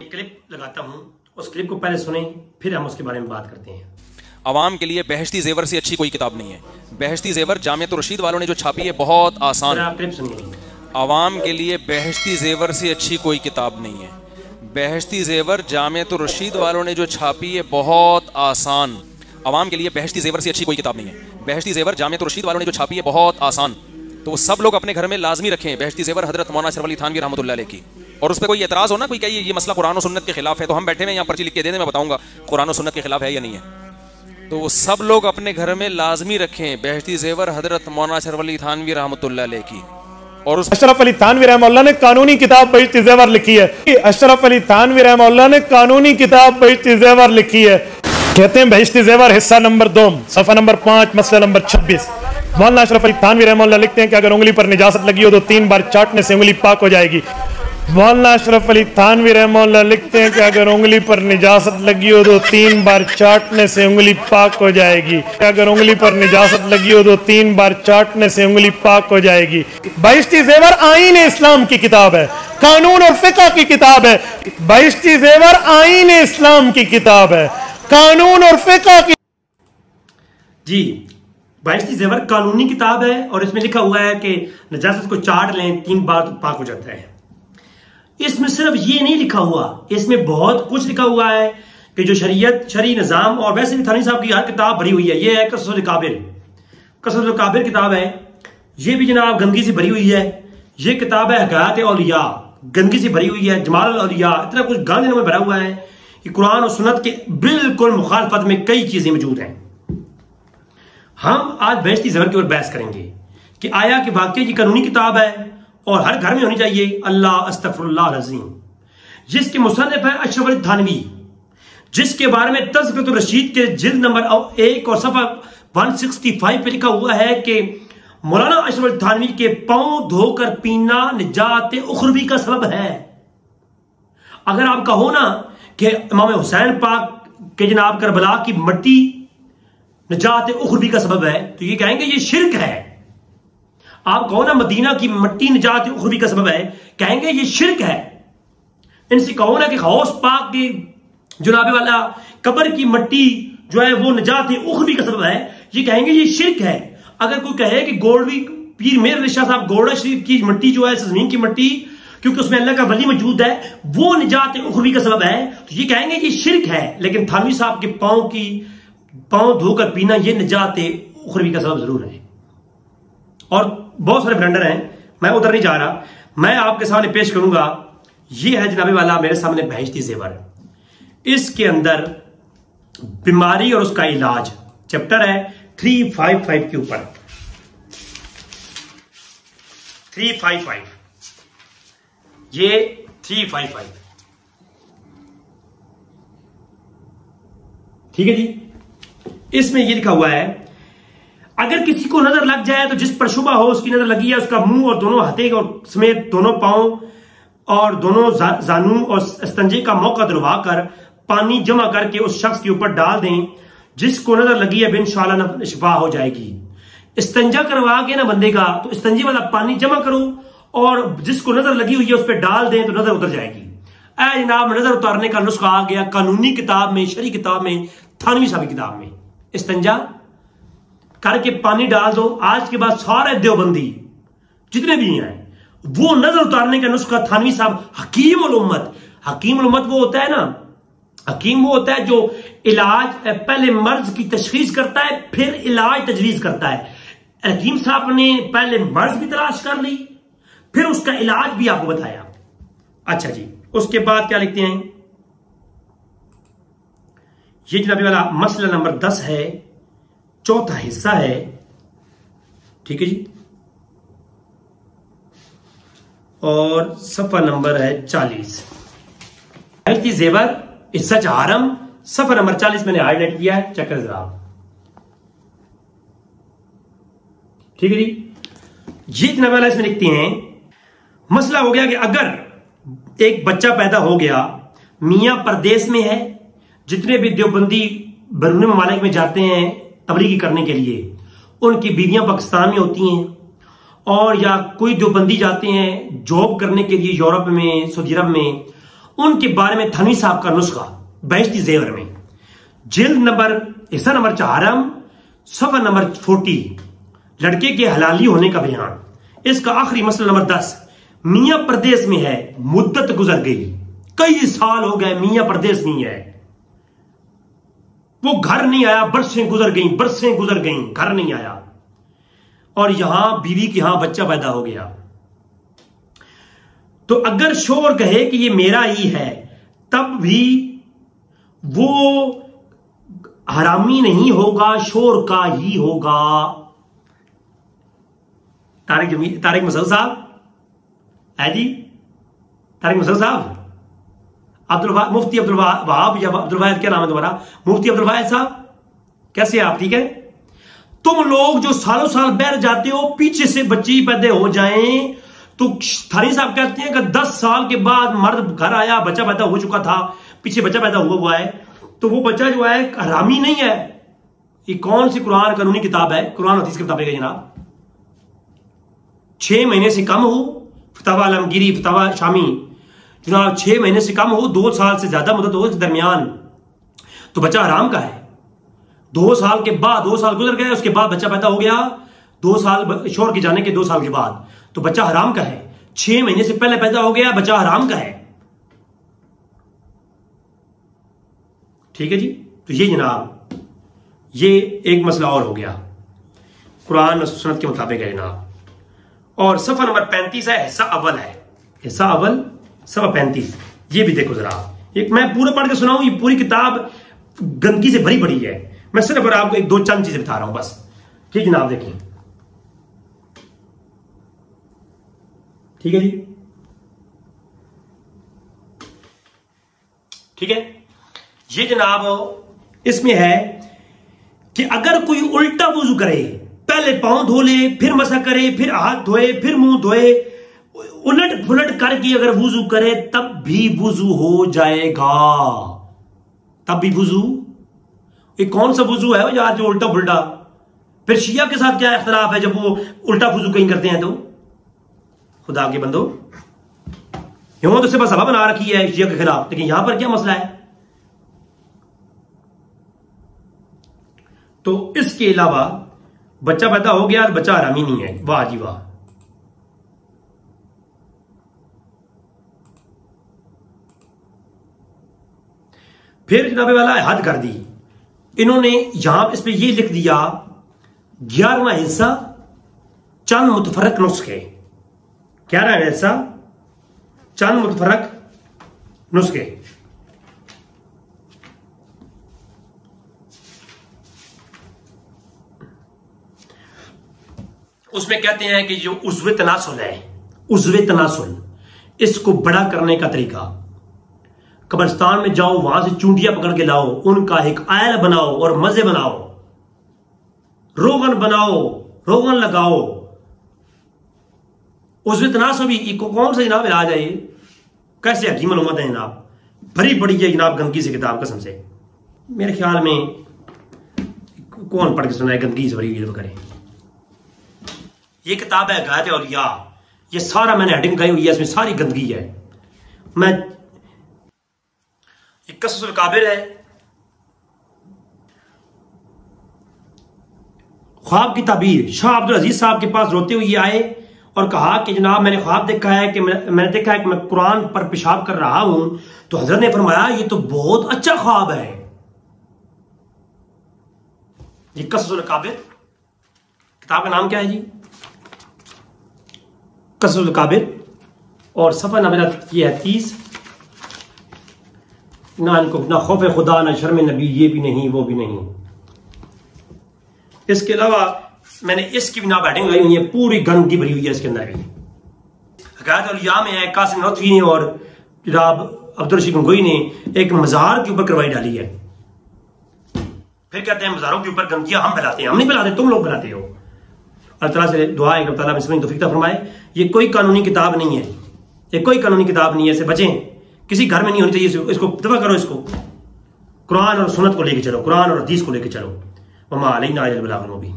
Clip लगाता हूँ, उस क्लिप को पहले सुने, फिर हम उसके बारे में बात करते हैं। अवाम के लिए बहश्ती जेवर से अच्छी कोई किताब नहीं है। बहश्ती जेवर जामियतुर रशीद वालों ने जो छापी है बहुत आसान। आप क्लिप सुनिए। अवाम के लिए बहश्ती जेवर से अच्छी कोई किताब नहीं है। बहश्ती जेवर जामियतुर रशीद वालों ने जो छापी है बहुत आसान। अवाम के लिए बहश्ती जेवर से अच्छी कोई किताब नहीं है। बहश्ती जेवर जामियतुर रशीद वालों ने जो छापी है बहुत आसान। तो वो सब लोग अपने घर में लाजमी रखें बहश्ती जेवर हजरत मौलाना अशरफ अली थानवी रहमतुल्लाह अलैह की। और उस पर कोई एतराज़ हो ना, कोई कहिए ये मसला कुरान और सुन्नत के खिलाफ है, तो हम बैठे हैं यहाँ पर्ची लिख के दे दें, मैं बताऊंगा कुरान और सुन्नत के खिलाफ है या नहीं है। तो वो सब लोग अपने घर में लाजमी रखें बहश्ती जेवर हजरत मौलाना अशरफ अली थानवी रहमतुल्लाह अलैह की। और उस अशरफ अली थानवी रहमतुल्लाह ने कानूनी किताब बहश्ती जेवर लिखी है। अशरफ अली थानवी रहमतुल्लाह ने कानूनी किताब बहश्ती जेवर लिखी है। कहते हैं बहश्ती जेवर हिस्सा नंबर 2 सफ़ा नंबर 5 मसला नंबर 26। मौलाना अशरफ अली थानवी रहमतुल्लाह लिखते हैं कि अगर उंगली पर निजासत लगी हो तो 3 बार चाटने से उंगली पाक हो जाएगी। मौलाना अशरफ अली थानवी रहमतुल्लाह लिखते हैं कि अगर उंगली पर निजासत लगी हो तो 3 बार चाटने से उंगली पाक हो जाएगी। अगर उंगली पर निजासत लगी हो तो 3 बार चाटने से उंगली पाक हो जाएगी। बहश्ती जेवर आईन इस्लाम की किताब है, कानून और फिक़ह की किताब है। बहश्ती जेवर आईन इस्लाम की किताब है, कानून और फिक़ह की। जी, बहश्ती जेवर कानूनी किताब है और इसमें लिखा हुआ है कि नजासत को चाट लें 3 बार तो पाक हो जाता है। इसमें सिर्फ ये नहीं लिखा हुआ, इसमें बहुत कुछ लिखा हुआ है कि जो शरीयत, शरी निज़ाम और वैसे भी थानवी साहब की हर किताब भरी हुई है। ये है कसरतुल काबिर, कसरतुल काबिर किताब है। ये भी जनाब गंदगी से भरी हुई है। ये किताब है हकायत औलिया, गंदगी से भरी हुई है। जमाल औलिया, इतना कुछ गांधी में भरा हुआ है कि कुरान और सुन्नत के बिल्कुल मुखालफत में कई चीजें मौजूद हैं। हम आज बहश्ती जेवर की ओर बहस करेंगे कि आया कि वाकई ये कानूनी किताब है और हर घर में होनी चाहिए। अल्लाह अस्तगफिरुल्लाह अज़ीम। जिसके मुसन्निफ है अशरफ अली थानवी, जिसके बारे में तज़किरतुर रशीद के जिल्द नंबर 1 और सफ़ा 165 पे लिखा हुआ है कि मौलाना अशरफ अली थानवी के पांव धोकर पीना निजात उखरवी का सबब है। अगर आप कहो ना कि इमाम हुसैन पाक के जनाब करबला की मट्टी निजात उखरवी का सबब है, तो ये कहेंगे ये शिर्क है। आप कहो ना मदीना की मट्टी निजात उखरवी का सबब है, कहेंगे ये शिर्क है। इनसे कहो ना कि गौस पाक की जुनाबे वाला कब्र की मट्टी जो है वो निजात उखरवी का सबब है, ये कहेंगे ये शिर्क है। अगर कोई कहे कि गोल्डवी पीर मेर अली शाह साहब गोल्डा शरीफ की मट्टी जो है जमीन की मट्टी, क्योंकि उसमें अल्लाह का वली मौजूद है, वो निजात उखरवी का सबब है, तो ये कहेंगे ये शिर्क है। लेकिन थानवी साहब के पांव धोकर पीना ये निजात उखरवी का सबब जरूर है। और बहुत सारे ब्लेंडर हैं, मैं उधर नहीं जा रहा, मैं आपके सामने पेश करूंगा। ये है जनाबे वाला मेरे सामने बहश्ती जेवर। इसके अंदर बीमारी और उसका इलाज चैप्टर है 355 के ऊपर 355, ये 355, ठीक है जी। इसमें यह लिखा हुआ है अगर किसी को नजर लग जाए तो जिस पर शुबा हो उसकी नजर लगी है, उसका मुंह और दोनों हथे और समेत दोनों पांव और दोनों जानू और इस्तंजे का मौका दिलवा कर पानी जमा करके उस शख्स के ऊपर डाल दें जिसको नजर लगी है, इंशाअल्लाह शिफा हो जाएगी। इस्तंजा करवा के ना बंदे का, तो इस्तंजे वाला पानी जमा करो और जिसको नजर लगी हुई है उस पर डाल दें तो नजर उतर जाएगी। ऐ जनाब, नजर उतारने का नुस्खा आ गया कानूनी किताब में, शरी किताब में, थानवी साहब की किताब में। इस्तंजा करके पानी डाल दो। आज के बाद सारे देवबंदी जितने भी हैं वो नजर उतारने का नुस्खा थानवी साहब हकीम उल उम्मत, हकीम उल उम्मत वो होता है ना, हकीम वो होता है जो इलाज पहले मर्ज की तशखीस करता है फिर इलाज तजवीज करता है। हकीम साहब ने पहले मर्ज भी तलाश कर ली फिर उसका इलाज भी आपको बताया। अच्छा जी, उसके बाद क्या लिखते हैं, ये जनाबी वाला मसला नंबर 10 है, चौथा हिस्सा है, ठीक है जी। और सफा नंबर है 40। बहश्ती जेवर हिस्सा हरम, सफा नंबर 40 मैंने हाईलाइट किया है, चेक कर जरा, ठीक है जी। ये जनाबी वाला इसमें लिखते हैं मसला हो गया कि अगर एक बच्चा पैदा हो गया, मियां परदेश में है, जितने भी देवबंदी बैरून ममालिक में जाते हैं तबलीगी करने के लिए, उनकी बीवियां पाकिस्तान में होती हैं, और या कोई देवबंदी जाते हैं जॉब करने के लिए यूरोप में, सऊदी अरब में, उनके बारे में थानवी साहब का नुस्खा बहश्ती ज़ेवर में, जिल्द नंबर हिस्सा नंबर 4 सफ़ा नंबर 40, लड़के के हलाली होने का बयान। इसका आखिरी मसला नंबर 10, मियां प्रदेश में है, मुद्दत गुजर गई, कई साल हो गए मियां प्रदेश में है, वो घर नहीं आया, बरसें गुजर गई, घर नहीं आया, और यहां बीवी के यहां बच्चा पैदा हो गया। तो अगर शोर कहे कि ये मेरा ही है, तब भी वो हरामी नहीं होगा, शोर का ही होगा। तारिक मसूद साहब है जी, तारिक मसूद साहब, मुफ्ती अब्दुल वहाब या अब्दुल वाहिद, क्या नाम है तुम्हारा? मुफ्ती अब्दुल वाहिद साहब, कैसे आप? ठीक है। तुम लोग जो सालों साल बैठ जाते हो, पीछे से बच्चे पैदा हो जाएं, तो थानी साहब कहते हैं कि 10 साल के बाद मर्द घर आया, बच्चा पैदा हो चुका था, पीछे बच्चा पैदा हुआ है, तो वो बच्चा जो है हरामी नहीं है। ये कौन सी कुरान कानूनी किताब है? कुरान हदीस की किताब है जनाब। 6 महीने से कम हो, फतवा आलमगीरी, फतवा शामी जनाब, 6 महीने से कम हो, 2 साल से ज्यादा मुद्दत हो, इस दरमियान, तो बच्चा हराम का है। 2 साल के बाद, 2 साल गुजर गए, उसके बाद बच्चा पैदा हो गया, 2 साल शोर के जाने के 2 साल के बाद, तो बच्चा हराम का है। 6 महीने से पहले पैदा हो गया, बच्चा हराम का है। ठीक है जी। तो ये जनाब, ये एक मसला और हो गया, कुरान और सुन्नत के मुताबिक है जनाब। और सफा नंबर 35 है, हिस्सा अव्वल है, हिस्सा अव्वल सफा 35। ये भी देखो जरा, एक मैं पूरा पढ़ के सुनाऊं, ये पूरी किताब गंदगी से भरी पड़ी है, मैं सिर्फ आपको 1-2 चंद चीजें बता रहा हूं बस। ठीक जनाब, देखिए, ठीक है जी, ठीक है। ये जनाब इसमें है कि अगर कोई उल्टा वुजू करे, पहले पांव धो ले, फिर मसा करे, फिर हाथ धोए, फिर मुंह धोए, उलट फुलट करके अगर वुजू करे, तब भी वुजू हो जाएगा, तब भी वुजू। ये कौन सा वुजू है यार जो उल्टा फुलटा? फिर शिया के साथ क्या इख्तलाफ है जब वो उल्टा वुजू कहीं करते हैं? तो खुदा के बंदो, यूं तो सिर्फ सभा बना रखी है शिया के खिलाफ, लेकिन यहां पर क्या मसला है? तो इसके अलावा बच्चा पैदा हो गया, बच्चा हरामी नहीं है, वाह जी वाह। फिर जनाबे वाला हद कर दी इन्होंने, यहां इस पे ये लिख दिया 11वां हिस्सा चंद मुतफरक नुस्खे, 11वां हिस्सा चंद मुतफरक नुस्खे। उसमें कहते हैं कि जो उज़्वे तनासुल है, उज़्वे तनासुल, इसको बड़ा करने का तरीका, कब्रिस्तान में जाओ, वहां से चूंटियां पकड़ के लाओ, उनका एक आयल बनाओ और मजे बनाओ, रोगन बनाओ, रोगन लगाओ। उज़्वे तनासुल भी कौन सा जनाब इलाज है? ये कैसे हकीम मालूमात है जनाब, भरी पड़ी है जनाब गंदगी से किताब, कसम से। मेरे ख्याल में कौन पढ़ के सुना है गंदगी से भरी हुई करें। ये किताब है गायत औलिया, ये सारा मैंने हेडिंग लगाई हुई है, इसमें सारी गंदगी है। मैं क़ससुल काबिर है, ख्वाब की ताबीर। शाह अब्दुल अजीज साहब के पास रोते हुए आए और कहा कि जनाब मैंने ख्वाब देखा है कि मैंने देखा है कि मैं कुरान पर पेशाब कर रहा हूं। तो हजरत ने फरमाया ये तो बहुत अच्छा ख्वाब है। ये क़ससुल काबिर किताब का नाम क्या है जी? क़ससुल काबिर। और सफ़ा नंबर ये है 30। ना इनको ना खौफ खुदा ना शर्म नबी, ये भी नहीं वो भी नहीं। इसके अलावा मैंने इसकी भी ना बैटिंग लगाई हुई है, पूरी गंदगी भरी हुई है इसके अंदर भी। हकायत औलिया में है, कासिम नथवी ने और जनाब अब्दुल रशीद गंगोई ने एक मज़ार के ऊपर कार्रवाई डाली है। फिर कहते हैं मज़ारों के ऊपर गंदगियां हम फैलाते हैं। हम नहीं फैलाते, तुम लोग फैलाते हो। अल्लाह ताला से दुआ है कि अल्लाह इसमें तौफीक फरमाए। ये कोई कानूनी किताब नहीं है, ये कोई कानूनी किताब नहीं है, इससे बचें। किसी घर में नहीं होनी चाहिए, इसको दफा करो, इसको कुरान और सुन्नत को लेके चलो, कुरान और हदीस को लेके चलो। वमा अलैना इल्लल बलागुल मुबीन।